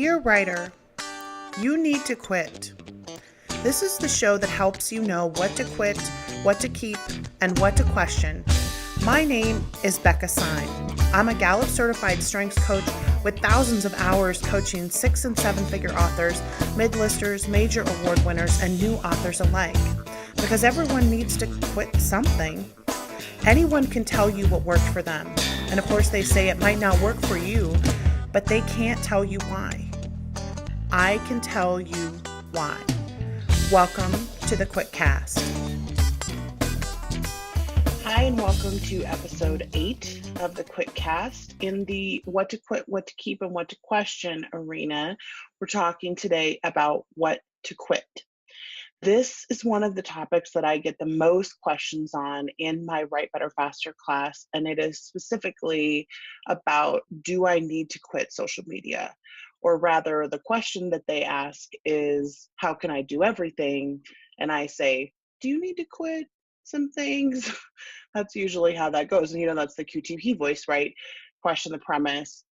Dear writer, you need to quit. This is the show that helps you know what to quit, what to keep, and what to question. My name is Becca Sine. I'm a Gallup certified strengths coach with thousands of hours coaching 6- and 7-figure authors, mid-listers, major award winners, and new authors alike. Because everyone needs to quit something. Anyone can tell you what worked for them. And of course they say it might not work for you, but they can't tell you why. I can tell you why. Welcome to the QuitCast. Hi, and welcome to episode 8 of the QuitCast. In the what to quit, what to keep, and what to question arena, we're talking today about what to quit. This is one of the topics that I get the most questions on in my Write Better Faster class, and it is specifically about, do I need to quit social media? Or rather, the question that they ask is, how can I do everything? And I say, do you need to quit some things? That's usually how that goes. And that's the QTP voice, right? Question the premise.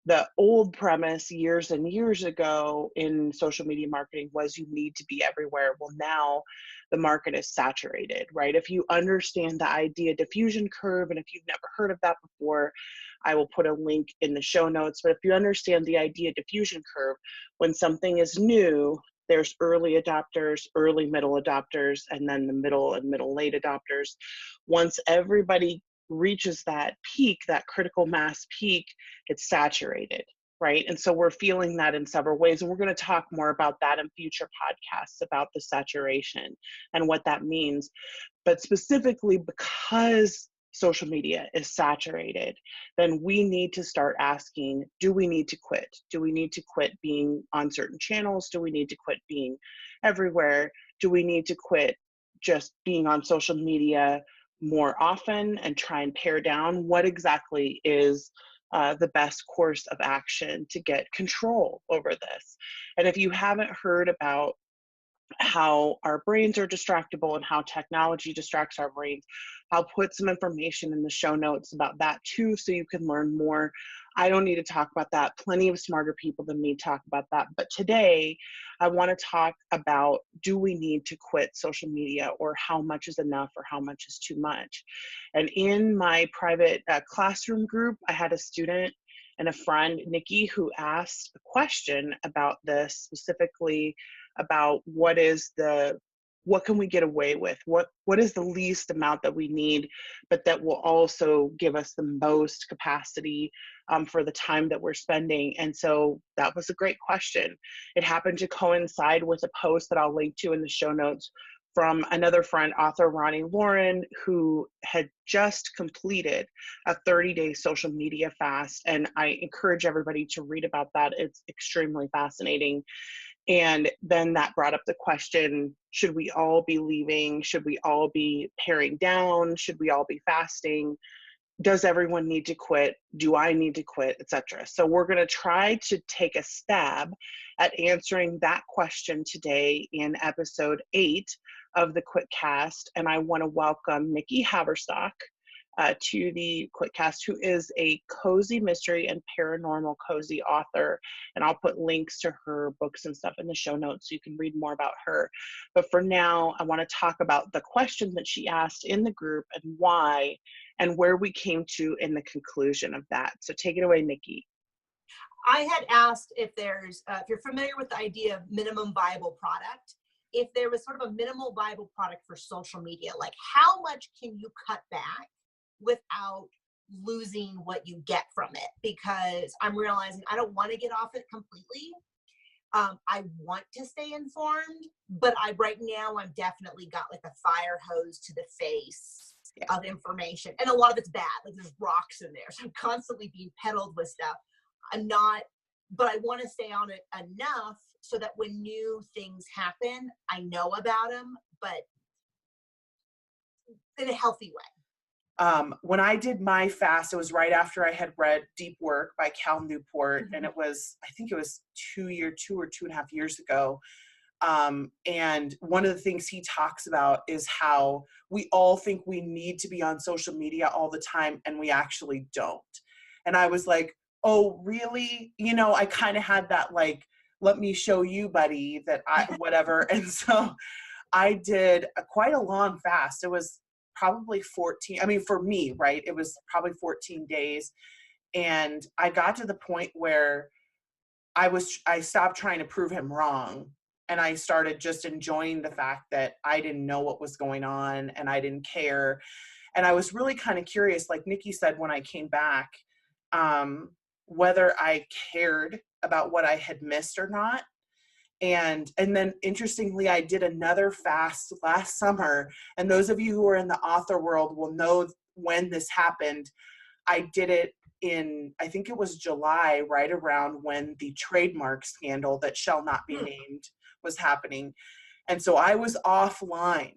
The old premise years and years ago in social media marketing was you need to be everywhere. Well, now the market is saturated, right? If you understand the idea diffusion curve, and if you've never heard of that before, I will put a link in the show notes. But if you understand the idea diffusion curve, when something is new, there's early adopters, early middle adopters, and then the middle and middle late adopters. Once everybody reaches that peak, that critical mass peak, it's saturated, right? And so we're feeling that in several ways. And we're going to talk more about that in future podcasts about the saturation and what that means. But specifically because social media is saturated, then we need to start asking, do we need to quit? Do we need to quit being on certain channels? Do we need to quit being everywhere? Do we need to quit just being on social media more often and try and pare down? What exactly is the best course of action to get control over this? And if you haven't heard about how our brains are distractible and how technology distracts our brains, I'll put some information in the show notes about that too, so you can learn more. I don't need to talk about that. Plenty of smarter people than me talk about that. But today, I want to talk about, do we need to quit social media, or how much is enough, or how much is too much? And in my private classroom group, I had a student and a friend, Nikki, who asked a question about this, specifically about what can we get away with? What is the least amount that we need, but that will also give us the most capacity for the time that we're spending? And so that was a great question. It happened to coincide with a post that I'll link to in the show notes from another friend, author Ronnie Lauren, who had just completed a 30-day social media fast. And I encourage everybody to read about that. It's extremely fascinating. And then that brought up the question, should we all be leaving? Should we all be paring down? Should we all be fasting? Does everyone need to quit? Do I need to quit, etc.? So we're going to try to take a stab at answering that question today in episode 8 of the QuitCast. And I want to welcome Nikki Haverstock to the QuitCast, who is a cozy mystery and paranormal cozy author. And I'll put links to her books and stuff in the show notes so you can read more about her. But for now, I want to talk about the question that she asked in the group and why, and where we came to in the conclusion of that. So take it away, Nikki. I had asked if there's, if you're familiar with the idea of minimum viable product, if there was sort of a minimal viable product for social media, like how much can you cut back without losing what you get from it? Because I'm realizing I don't want to get off it completely. I want to stay informed, but right now I'm definitely got like a fire hose to the face of information. And a lot of it's bad. Like there's rocks in there. So I'm constantly being peddled with stuff. But I want to stay on it enough so that when new things happen, I know about them, but in a healthy way. When I did my fast, it was right after I had read Deep Work by Cal Newport. Mm-hmm. And I think it was 2 or 2.5 years ago. And one of the things he talks about is how we all think we need to be on social media all the time, and we actually don't. And I was like, oh, really? You know, I kind of had that, like, let me show you, buddy, that whatever. And so I did quite a long fast. It was probably 14. I mean, for me, right? It was probably 14 days. And I got to the point where I stopped trying to prove him wrong. And I started just enjoying the fact that I didn't know what was going on and I didn't care. And I was really kind of curious, like Nikki said, when I came back, whether I cared about what I had missed or not. And then interestingly, I did another fast last summer. And those of you who are in the author world will know when this happened. I did it in, I think it was July, right around when the trademark scandal that shall not be named was happening. And so I was offline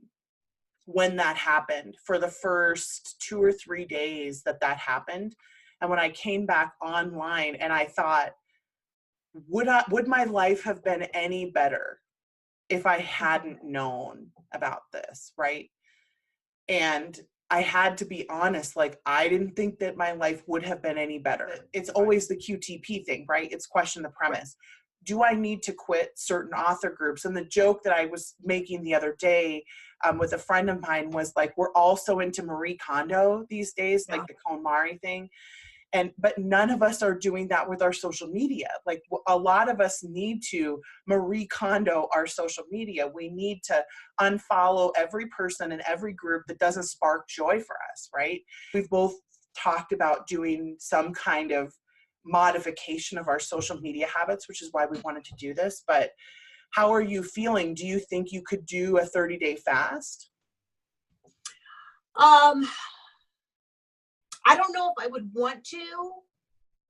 when that happened for the first 2 or 3 days that happened. And when I came back online, and I thought, would my life have been any better if I hadn't known about this, right? And I had to be honest, like, I didn't think that my life would have been any better. It's always the QTP thing, right? It's question the premise. Do I need to quit certain author groups? And the joke that I was making the other day with a friend of mine was like, we're all so into Marie Kondo these days, like the KonMari thing. But none of us are doing that with our social media. Like, a lot of us need to Marie Kondo our social media. We need to unfollow every person and every group that doesn't spark joy for us, right? We've both talked about doing some kind of modification of our social media habits, which is why we wanted to do this. But how are you feeling? Do you think you could do a 30-day fast? I don't know if I would want to.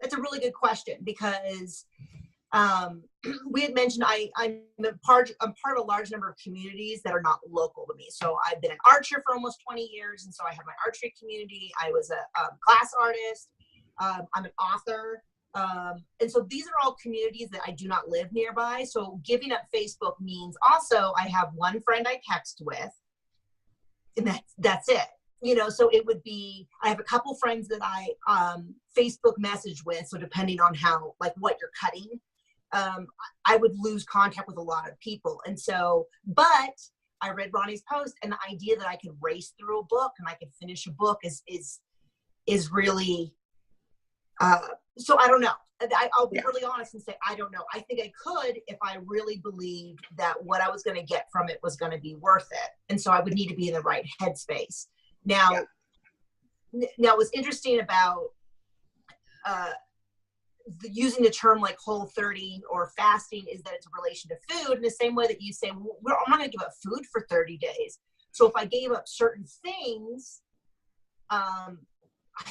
That's a really good question, because we had mentioned I'm part of a large number of communities that are not local to me. So I've been an archer for almost 20 years. And so I have my archery community. I was a glass artist. I'm an author. And so these are all communities that I do not live nearby. So giving up Facebook means also I have one friend I text with, and that's it. You know, so it would be, I have a couple friends that I Facebook message with. So depending on how, like, what you're cutting, I would lose contact with a lot of people. And so, but I read Ronnie's post, and the idea that I could race through a book and I could finish a book is really, so I don't know. I'll be really honest and say, I don't know. I think I could if I really believed that what I was going to get from it was going to be worth it. And so I would need to be in the right headspace. Now, what's interesting about using the term like Whole30 or fasting is that it's a relation to food, in the same way that you say, well, I'm not going to give up food for 30 days. So if I gave up certain things, I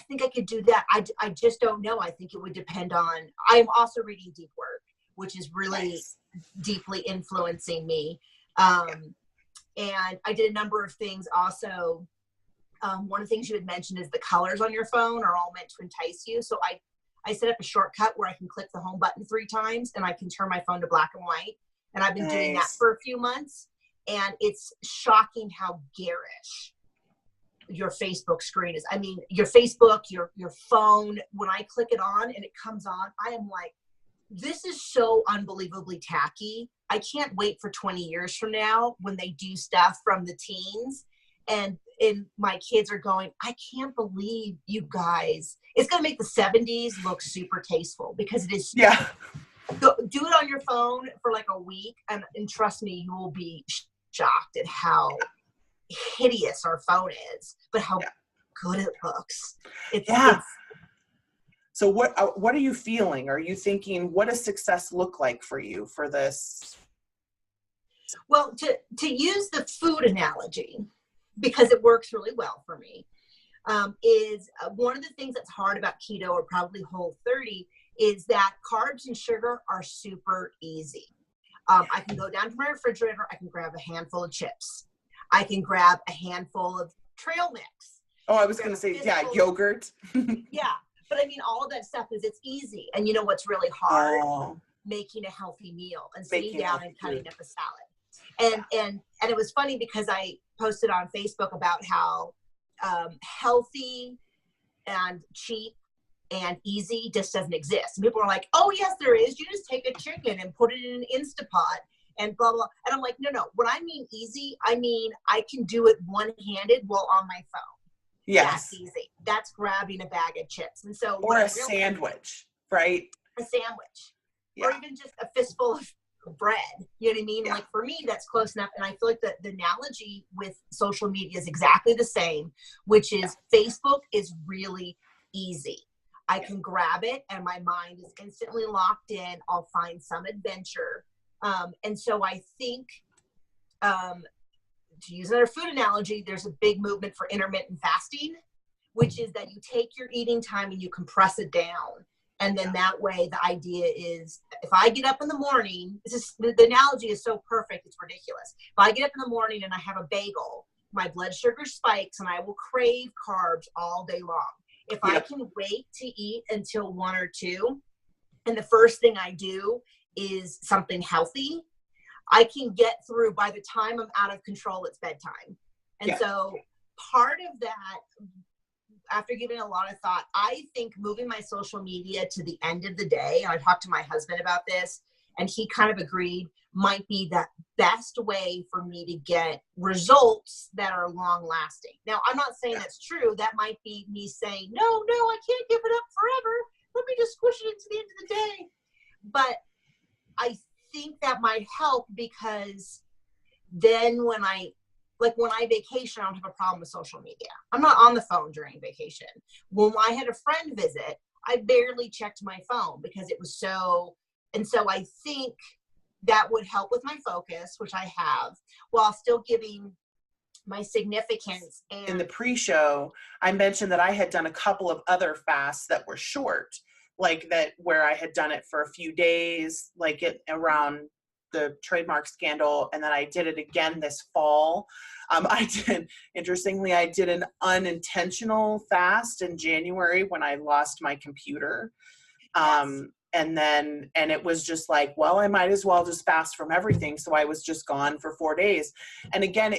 think I could do that. I just don't know. I think it would depend on, I'm also reading Deep Work, which is really deeply influencing me. And I did a number of things also. One of the things you had mentioned is the colors on your phone are all meant to entice you. So I set up a shortcut where I can click the home button 3 times and I can turn my phone to black and white. And I've been doing that for a few months. And it's shocking how garish your Facebook screen is. I mean, your Facebook, your phone, when I click it on and it comes on, I am like, this is so unbelievably tacky. I can't wait for 20 years from now when they do stuff from the teens. And my kids are going, I can't believe you guys. It's going to make the 70s look super tasteful, because it is. Yeah. Do it on your phone for like a week. And trust me, you will be shocked at how hideous our phone is, but how good it looks. It's So what are you feeling? Are you thinking, what does success look like for you for this? Well, to use the food analogy, because it works really well for me, is one of the things that's hard about keto, or probably Whole30, is that carbs and sugar are super easy. I can go down to my refrigerator, I can grab a handful of chips. I can grab a handful of trail mix. Oh, I was going to say, yogurt. Yeah. But I mean, all of that stuff it's easy. And you know what's really hard? Making a healthy meal and sitting down and cutting up a salad. And it was funny because I posted on Facebook about how healthy and cheap and easy just doesn't exist. And people are like, oh yes, there is. You just take a chicken and put it in an Instapot and blah, blah. And I'm like, no. When I mean easy, I mean, I can do it one-handed while on my phone. Yes. That's easy. That's grabbing a bag of chips. And so, or a sandwich, right? A sandwich, yeah. Or even just a fistful of bread. You know what I mean? Yeah. Like for me, that's close enough. And I feel like the analogy with social media is exactly the same, which is Facebook is really easy. I can grab it and my mind is instantly locked in. I'll find some adventure. And so I think, to use another food analogy, there's a big movement for intermittent fasting, which is that you take your eating time and you compress it down. And then that way the idea is, if I get up in the morning, the analogy is so perfect, it's ridiculous. If I get up in the morning and I have a bagel, my blood sugar spikes and I will crave carbs all day long. If I can wait to eat until 1 or 2, and the first thing I do is something healthy, I can get through. By the time I'm out of control, it's bedtime. And so part of that, after giving a lot of thought, I think moving my social media to the end of the day, and I talked to my husband about this, and he kind of agreed, might be the best way for me to get results that are long lasting. Now, I'm not saying that's true. That might be me saying, no, I can't give it up forever. Let me just squish it into the end of the day. But I think that might help, because then when I vacation, I don't have a problem with social media. I'm not on the phone during vacation. When I had a friend visit, I barely checked my phone because it was so, and so I think that would help with my focus, which I have, while still giving my significance. And in the pre-show, I mentioned that I had done a couple of other fasts that were short, like that, where I had done it for a few days, like around the trademark scandal. And then I did it again this fall. Interestingly, I did an unintentional fast in January when I lost my computer. And it was just like, well, I might as well just fast from everything. So I was just gone for 4 days. And again,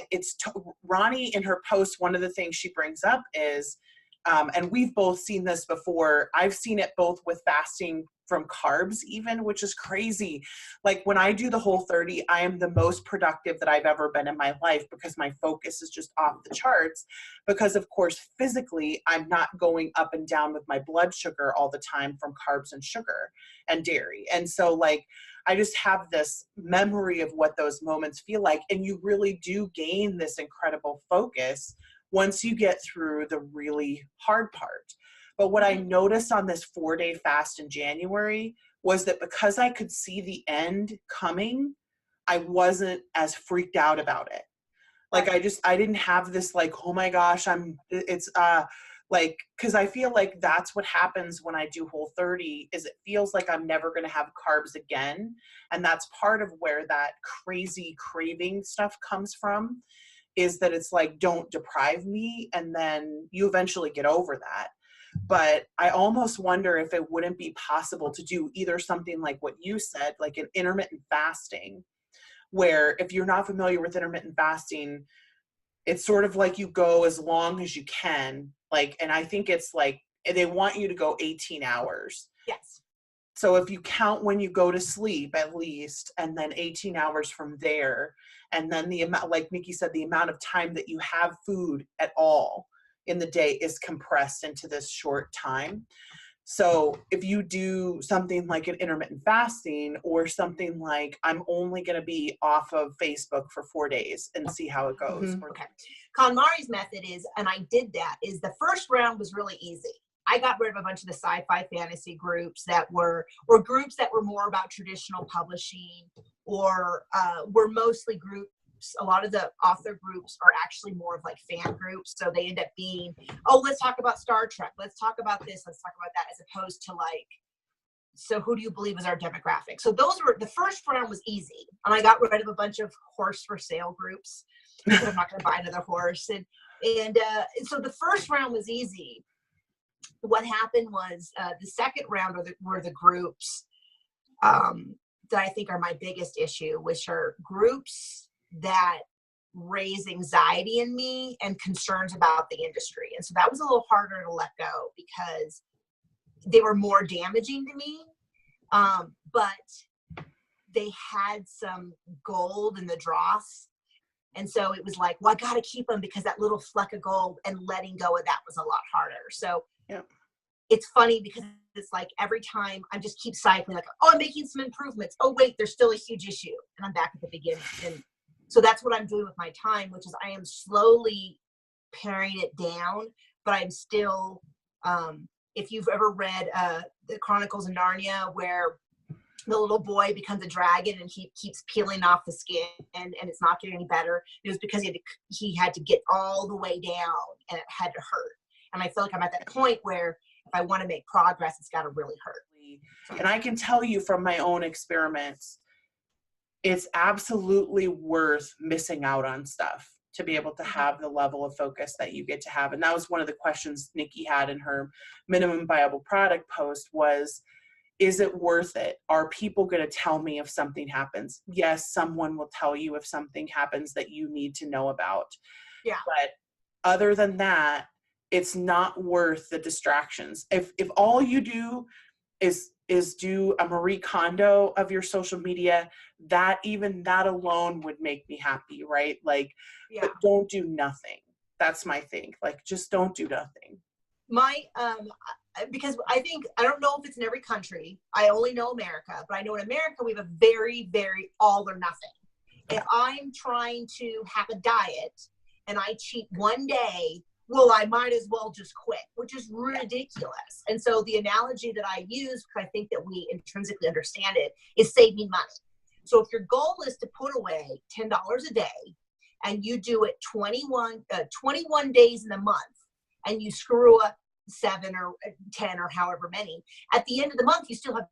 Ronnie in her post, one of the things she brings up is, and we've both seen this before. I've seen it both with fasting from carbs even, which is crazy. Like when I do the Whole30, I am the most productive that I've ever been in my life, because my focus is just off the charts, because of course, physically, I'm not going up and down with my blood sugar all the time from carbs and sugar and dairy. And so like, I just have this memory of what those moments feel like. And you really do gain this incredible focus once you get through the really hard part. But what I noticed on this 4-day fast in January was that because I could see the end coming, I wasn't as freaked out about it. Like I didn't have this like, oh my gosh, like, cause I feel like that's what happens when I do Whole30, is it feels like I'm never going to have carbs again. And that's part of where that crazy craving stuff comes from, is that it's like, don't deprive me. And then you eventually get over that. But I almost wonder if it wouldn't be possible to do either something like what you said, like an intermittent fasting, where if you're not familiar with intermittent fasting, it's sort of like you go as long as you can. Like, and I think it's like, they want you to go 18 hours. Yes. So if you count when you go to sleep at least, and then 18 hours from there, and then the amount, like Nikki said, the amount of time that you have food at all in the day is compressed into this short time. So if you do something like an intermittent fasting, or something like, I'm only going to be off of Facebook for 4 days and see how it goes. Okay. KonMari's method is, and I did that, is the first round was really easy. I got rid of a bunch of the sci-fi fantasy groups that were groups that were more about traditional publishing, or were mostly groups. A lot of the author groups are actually more of like fan groups. So they end up being, oh, let's talk about Star Trek. Let's talk about this. Let's talk about that, as opposed to like, so who do you believe is our demographic? So those were, the first round was easy. And I got rid of a bunch of horse for sale groups, because I'm not going to buy another horse. And so the first round was easy. What happened was the second round were the groups that I think are my biggest issue, which are groups that raise anxiety in me and concerns about the industry. And so that was a little harder to let go, because they were more damaging to me. But they had some gold in the dross. And so it was like, well, I got to keep them because that little fleck of gold, and letting go of that was a lot harder. So it's funny because it's like every time I just keep cycling, like, oh, I'm making some improvements. Oh, wait, there's still a huge issue. And I'm back at the beginning. And so that's what I'm doing with my time, which is I am slowly paring it down, but I'm still, if you've ever read the Chronicles of Narnia, where the little boy becomes a dragon and he keeps peeling off the skin and it's not getting any better. It was because he had to get all the way down and it had to hurt. And I feel like I'm at that point where if I want to make progress, it's got to really hurt. And I can tell you from my own experiments, it's absolutely worth missing out on stuff to be able to have the level of focus that you get to have. And that was one of the questions Nikki had in her minimum viable product post was, is it worth it? Are people going to tell me if something happens? Yes, someone will tell you if something happens that you need to know about. Yeah. But other than that, it's not worth the distractions. If all you do is do a Marie Kondo of your social media, that alone would make me happy, right? Like, but don't do nothing. That's my thing. Like, just don't do nothing. Because I don't know if it's in every country. I only know America, but I know in America we have a very, very all or nothing. If I'm trying to have a diet and I cheat one day, well, I might as well just quit, which is ridiculous. And so the analogy that I use, because I think that we intrinsically understand it, is saving money. So if your goal is to put away $10 a day and you do it 21 days in a month and you screw up 7 or 10 or however many, at the end of the month, you still have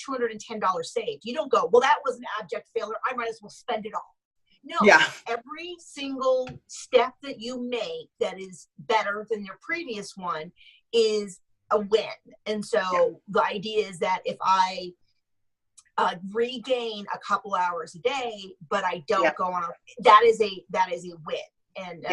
$210 saved. You don't go, well, that was an abject failure, I might as well spend it all. No, every single step that you make that is better than your previous one is a win. And so the idea is that if I regain a couple hours a day, but I don't go on, that is a win. And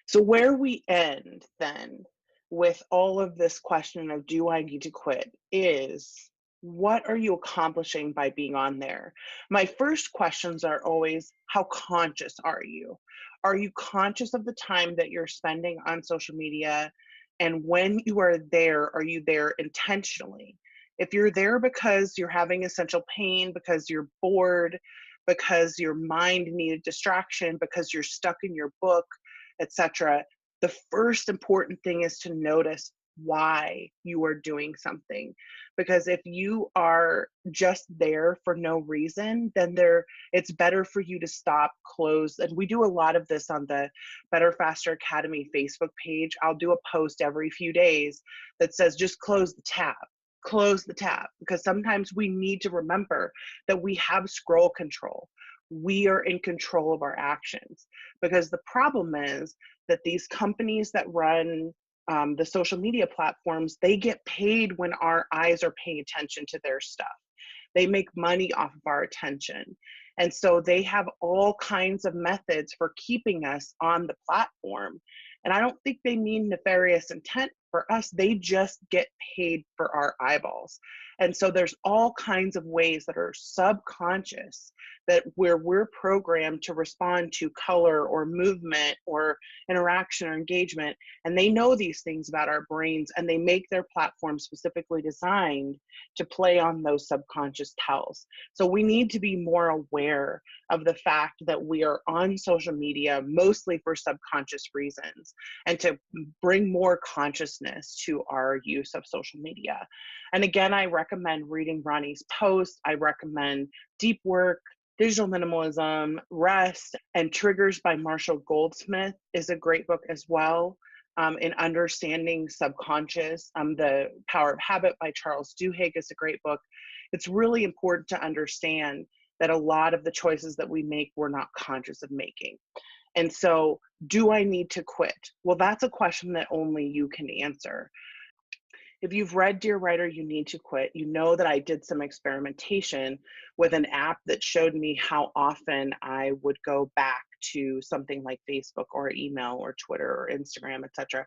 so where we end then with all of this question of do I need to quit is, what are you accomplishing by being on there? My first questions are always, how conscious are you? Are you conscious of the time that you're spending on social media? And when you are you there intentionally? If you're there because you're having essential pain, because you're bored, because your mind needed distraction, because you're stuck in your book, etc., the first important thing is to notice why you are doing something. Because if you are just there for no reason, then it's better for you to stop, close. And we do a lot of this on the Better Faster Academy Facebook page. I'll do a post every few days that says, just close the tab, because sometimes we need to remember that we have scroll control. We are in control of our actions, because the problem is that these companies that run the social media platforms, they get paid when our eyes are paying attention to their stuff. They make money off of our attention. And so they have all kinds of methods for keeping us on the platform. And I don't think they mean nefarious intent for us. They just get paid for our eyeballs. And so there's all kinds of ways that are subconscious that where we're programmed to respond to color or movement or interaction or engagement. And they know these things about our brains, and they make their platform specifically designed to play on those subconscious tells. So we need to be more aware of the fact that we are on social media mostly for subconscious reasons, and to bring more consciousness to our use of social media. And again, I recommend reading Ronnie's post. I recommend Deep Work, Digital Minimalism, Rest, and Triggers by Marshall Goldsmith is a great book as well. In Understanding Subconscious, The Power of Habit by Charles Duhigg is a great book. It's really important to understand that a lot of the choices that we make, we're not conscious of making. And so, do I need to quit? Well, that's a question that only you can answer. If you've read Dear Writer, You Need to Quit, you know that I did some experimentation with an app that showed me how often I would go back to something like Facebook or email or Twitter or Instagram, etc.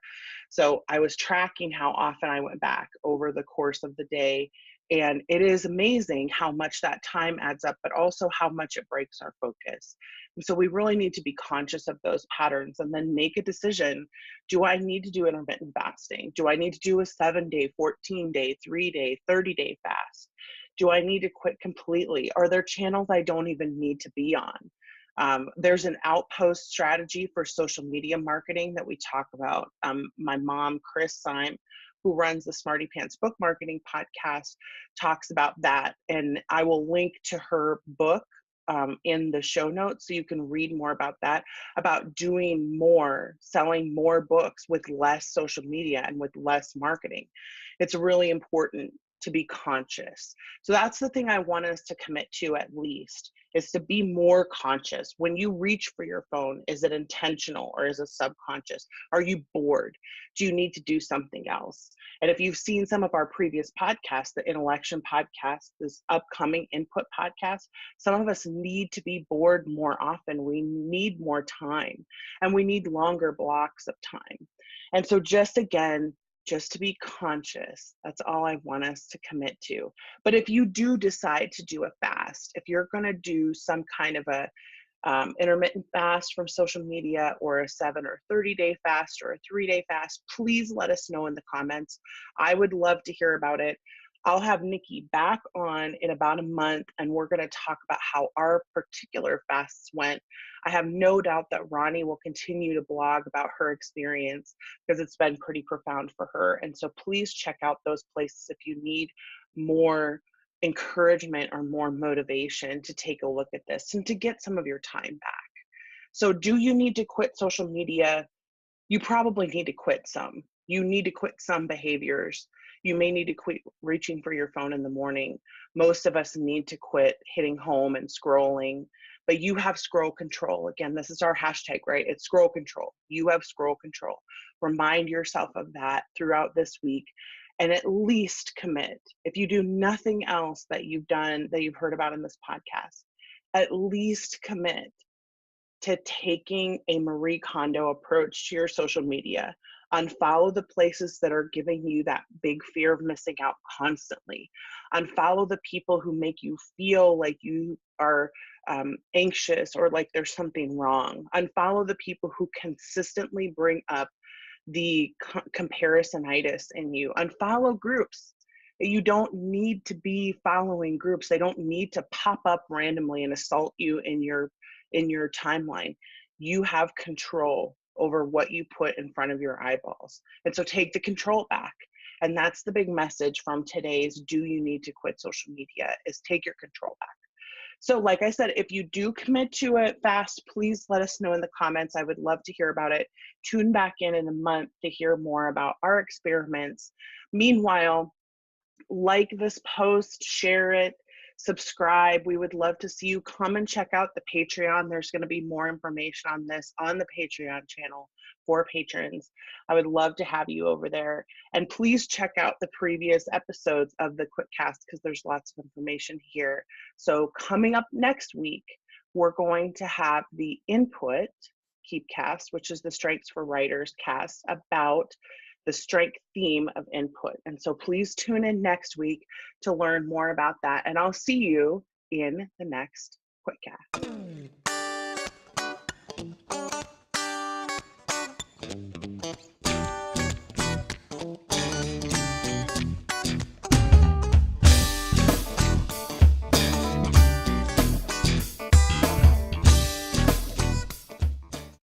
So I was tracking how often I went back over the course of the day. And it is amazing how much that time adds up, but also how much it breaks our focus. And so we really need to be conscious of those patterns and then make a decision. Do I need to do intermittent fasting? Do I need to do a 7-day, 14-day, 3-day, 30-day fast? Do I need to quit completely? Are there channels I don't even need to be on? There's an outpost strategy for social media marketing that we talk about. My mom, Chris Syme, who runs the Smarty Pants Book Marketing Podcast, talks about that. And I will link to her book in the show notes so you can read more about that, about doing more, selling more books with less social media and with less marketing. It's really important to be conscious. So that's the thing I want us to commit to, at least, is to be more conscious. When you reach for your phone, is it intentional or is it subconscious? Are you bored? Do you need to do something else? And if you've seen some of our previous podcasts, the Intellection podcast, this upcoming Input podcast, some of us need to be bored more often. We need more time, and we need longer blocks of time. And so just to be conscious, that's all I want us to commit to. But if you do decide to do a fast, if you're going to do some kind of a intermittent fast from social media, or a 7 or 30-day fast, or a 3-day fast, please let us know in the comments. I would love to hear about it. I'll have Nikki back on in about a month, and we're going to talk about how our particular fasts went. I have no doubt that Ronnie will continue to blog about her experience, because it's been pretty profound for her. And so please check out those places if you need more encouragement or more motivation to take a look at this and to get some of your time back. So do you need to quit social media? You probably need to quit some. You need to quit some behaviors. You may need to quit reaching for your phone in the morning. Most of us need to quit hitting home and scrolling, but you have scroll control. Again, this is our hashtag, right? It's scroll control. You have scroll control. Remind yourself of that throughout this week, and at least commit. If you do nothing else that you've done, that you've heard about in this podcast, at least commit to taking a Marie Kondo approach to your social media. Unfollow the places that are giving you that big fear of missing out constantly. Unfollow the people who make you feel like you are anxious or like there's something wrong. Unfollow the people who consistently bring up the comparisonitis in you. Unfollow groups. You don't need to be following groups. They don't need to pop up randomly and assault you in your timeline. You have control over what you put in front of your eyeballs. And so take the control back. And that's the big message from today's Do You Need to Quit Social Media, is take your control back. So like I said, if you do commit to it fast, please let us know in the comments. I would love to hear about it. Tune back in a month to hear more about our experiments. Meanwhile, like this post, share it, subscribe. We would love to see you. Come and check out the Patreon. There's going to be more information on this on the Patreon channel for patrons. I would love to have you over there. And please check out the previous episodes of the QuitCast, because there's lots of information here. So coming up next week, we're going to have the Input QuitCast, which is the Strengths for Writers cast, about the strength theme of input. And so please tune in next week to learn more about that. And I'll see you in the next QuitCast.